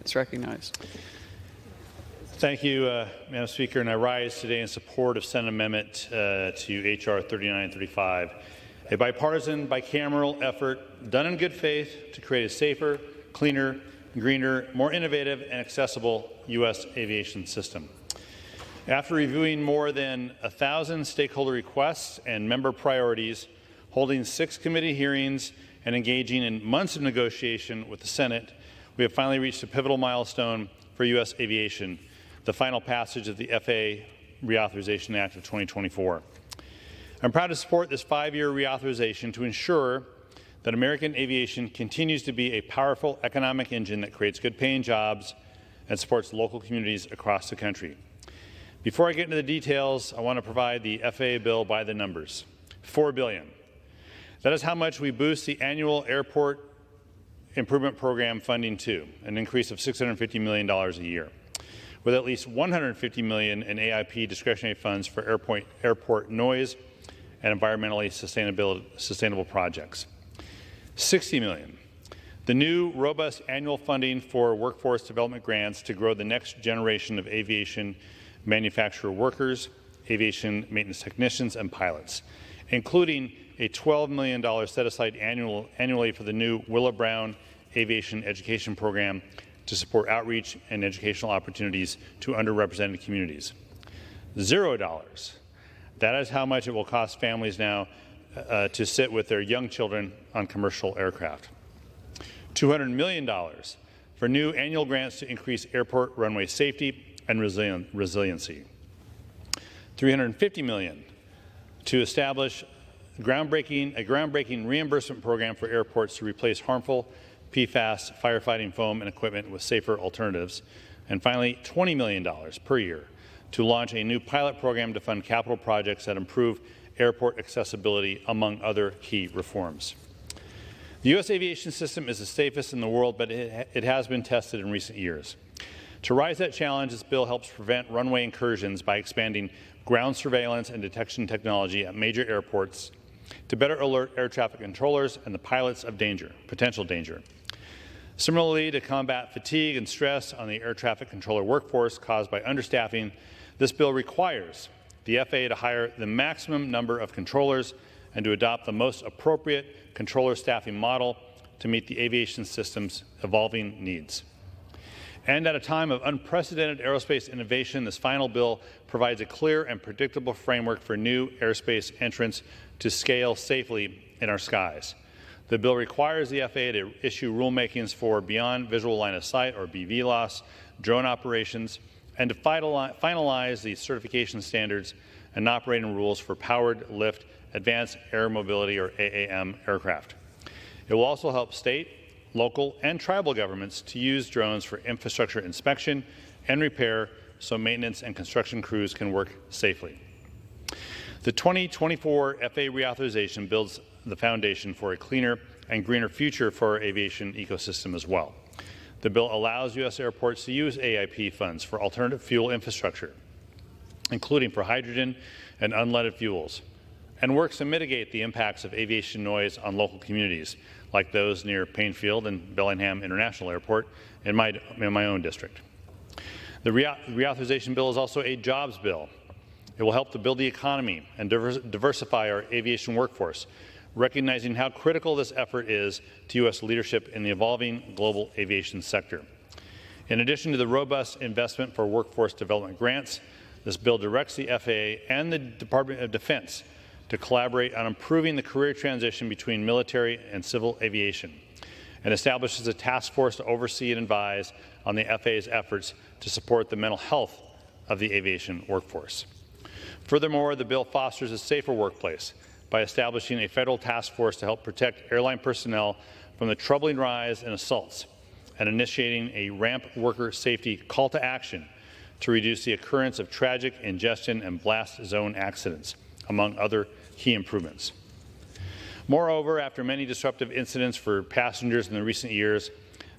is recognized. Thank you, Madam Speaker, and I rise today in support of Senate Amendment to H.R. 3935, a bipartisan, bicameral effort done in good faith to create a safer, cleaner, greener, more innovative and accessible U.S. aviation system. After reviewing more than 1,000 stakeholder requests and member priorities, holding 6 committee hearings, and engaging in months of negotiation with the Senate, we have finally reached a pivotal milestone for U.S. aviation, the final passage of the FAA Reauthorization Act of 2024. I'm proud to support this 5-year reauthorization to ensure that American aviation continues to be a powerful economic engine that creates good-paying jobs and supports local communities across the country. Before I get into the details, I want to provide the FAA bill by the numbers. $4 billion. That is how much we boost the annual airport improvement program funding to, an increase of $650 million a year, with at least $150 million in AIP discretionary funds for airport noise and environmentally sustainable projects. $60 million. The new robust annual funding for workforce development grants to grow the next generation of aviation manufacturer workers, aviation maintenance technicians, and pilots, including a $12 million set aside annually for the new Willa Brown Aviation Education Program to support outreach and educational opportunities to underrepresented communities. $0. That is how much it will cost families now to sit with their young children on commercial aircraft. $200 million for new annual grants to increase airport runway safety and resiliency. $350 million to establish a groundbreaking reimbursement program for airports to replace harmful PFAS firefighting foam and equipment with safer alternatives. And finally, $20 million per year to launch a new pilot program to fund capital projects that improve airport accessibility, among other key reforms. The U.S. aviation system is the safest in the world, but it has been tested in recent years. To rise that challenge, this bill helps prevent runway incursions by expanding ground surveillance and detection technology at major airports to better alert air traffic controllers and the pilots of potential danger. Similarly, to combat fatigue and stress on the air traffic controller workforce caused by understaffing, this bill requires the FAA to hire the maximum number of controllers and to adopt the most appropriate controller staffing model to meet the aviation system's evolving needs. And at a time of unprecedented aerospace innovation, this final bill provides a clear and predictable framework for new airspace entrants to scale safely in our skies. The bill requires the FAA to issue rulemakings for beyond visual line of sight, or BVLOS, drone operations, and to finalize the certification standards and operating rules for powered lift advanced air mobility, or AAM, aircraft. It will also help state, local, and tribal governments to use drones for infrastructure inspection and repair so maintenance and construction crews can work safely. The 2024 FAA reauthorization builds the foundation for a cleaner and greener future for our aviation ecosystem as well. The bill allows U.S. airports to use AIP funds for alternative fuel infrastructure, including for hydrogen and unleaded fuels, and works to mitigate the impacts of aviation noise on local communities, like those near Painfield and Bellingham International Airport in my own district. The reauthorization bill is also a jobs bill. It will help to build the economy and diversify our aviation workforce, recognizing how critical this effort is to U.S. leadership in the evolving global aviation sector. In addition to the robust investment for workforce development grants, this bill directs the FAA and the Department of Defense to collaborate on improving the career transition between military and civil aviation, and establishes a task force to oversee and advise on the FAA's efforts to support the mental health of the aviation workforce. Furthermore, the bill fosters a safer workplace by establishing a federal task force to help protect airline personnel from the troubling rise in assaults and initiating a ramp worker safety call to action to reduce the occurrence of tragic ingestion and blast zone accidents, among other key improvements. Moreover, after many disruptive incidents for passengers in the recent years,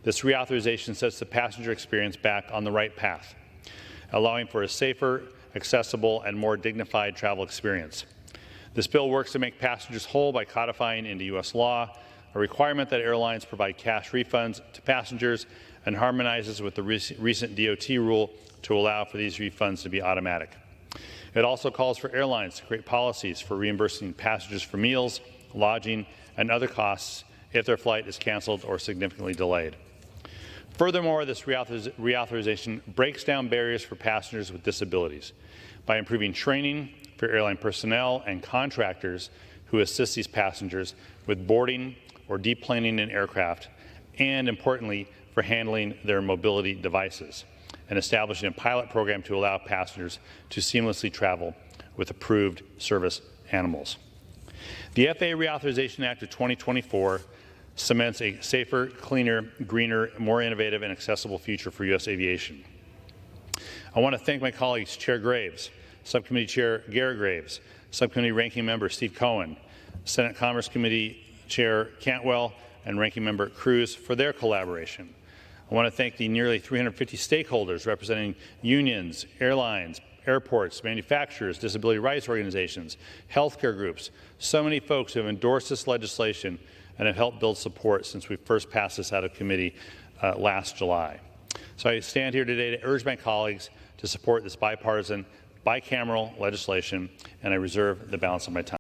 this reauthorization sets the passenger experience back on the right path, allowing for a safer, accessible, and more dignified travel experience. This bill works to make passengers whole by codifying into U.S. law a requirement that airlines provide cash refunds to passengers and harmonizes with the recent DOT rule to allow for these refunds to be automatic. It also calls for airlines to create policies for reimbursing passengers for meals, lodging, and other costs if their flight is canceled or significantly delayed. Furthermore, this reauthorization breaks down barriers for passengers with disabilities by improving training for airline personnel and contractors who assist these passengers with boarding or deplaning an aircraft, and importantly, for handling their mobility devices, and establishing a pilot program to allow passengers to seamlessly travel with approved service animals. The FAA Reauthorization Act of 2024 cements a safer, cleaner, greener, more innovative, and accessible future for U.S. aviation. I want to thank my colleagues, Chair Graves, Subcommittee Chair Garrett Graves, Subcommittee Ranking Member Steve Cohen, Senate Commerce Committee Chair Cantwell, and Ranking Member Cruz for their collaboration. I want to thank the nearly 350 stakeholders representing unions, airlines, airports, manufacturers, disability rights organizations, healthcare groups, so many folks who have endorsed this legislation and have helped build support since we first passed this out of committee last July. So I stand here today to urge my colleagues to support this bipartisan, bicameral legislation, and I reserve the balance of my time.